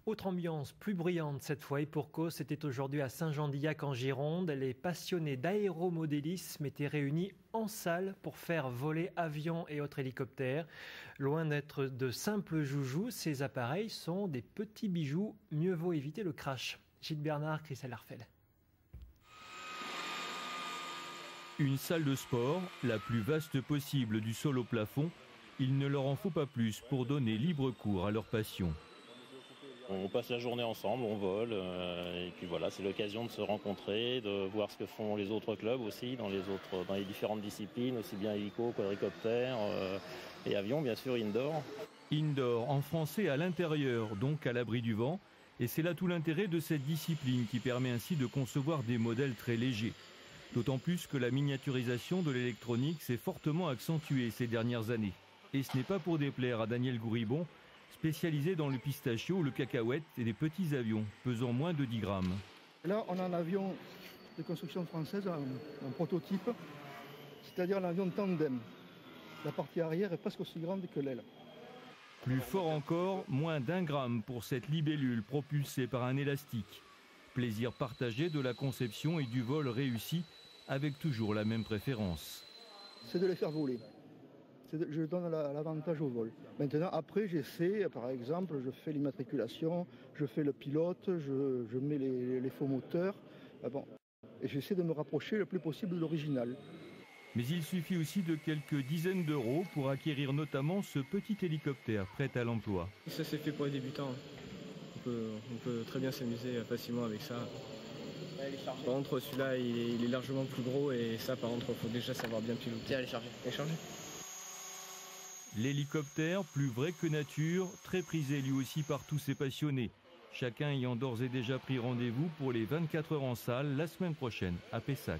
Autre ambiance, plus bruyante cette fois, et pour cause, c'était aujourd'hui à Saint-Jean-d'Illac en Gironde. Les passionnés d'aéromodélisme étaient réunis en salle pour faire voler avions et autres hélicoptères. Loin d'être de simples joujoux, ces appareils sont des petits bijoux. Mieux vaut éviter le crash. Gilles Bernard, Christelle Arfel. Une salle de sport, la plus vaste possible du sol au plafond. Il ne leur en faut pas plus pour donner libre cours à leur passion. On passe la journée ensemble, on vole, et puis voilà, c'est l'occasion de se rencontrer, de voir ce que font les autres clubs aussi, dans les différentes disciplines, aussi bien hélico, quadricoptère et avion, bien sûr, indoor. Indoor, en français à l'intérieur, donc à l'abri du vent, et c'est là tout l'intérêt de cette discipline qui permet ainsi de concevoir des modèles très légers. D'autant plus que la miniaturisation de l'électronique s'est fortement accentuée ces dernières années. Et ce n'est pas pour déplaire à Daniel Gouribon, spécialisé dans le pistachio, le cacahuète et les petits avions, pesant moins de 10 grammes. Là, on a un avion de construction française, un prototype, c'est-à-dire l'avion tandem. La partie arrière est presque aussi grande que l'aile. Plus fort encore, moins d'1 gramme pour cette libellule propulsée par un élastique. Plaisir partagé de la conception et du vol réussi, avec toujours la même préférence. C'est de les faire voler. Je donne l'avantage au vol. Maintenant, après, j'essaie, par exemple, je fais l'immatriculation, je fais le pilote, je mets les faux moteurs. Et j'essaie de me rapprocher le plus possible de l'original. Mais il suffit aussi de quelques dizaines d'euros pour acquérir notamment ce petit hélicoptère prêt à l'emploi. Ça, c'est fait pour les débutants. On peut très bien s'amuser facilement avec ça. Par contre, celui-là, il est largement plus gros et ça, par contre, il faut déjà savoir bien piloter. Allez charger. L'hélicoptère, plus vrai que nature, très prisé lui aussi par tous ses passionnés. Chacun ayant d'ores et déjà pris rendez-vous pour les 24 heures en salle la semaine prochaine à Pessac.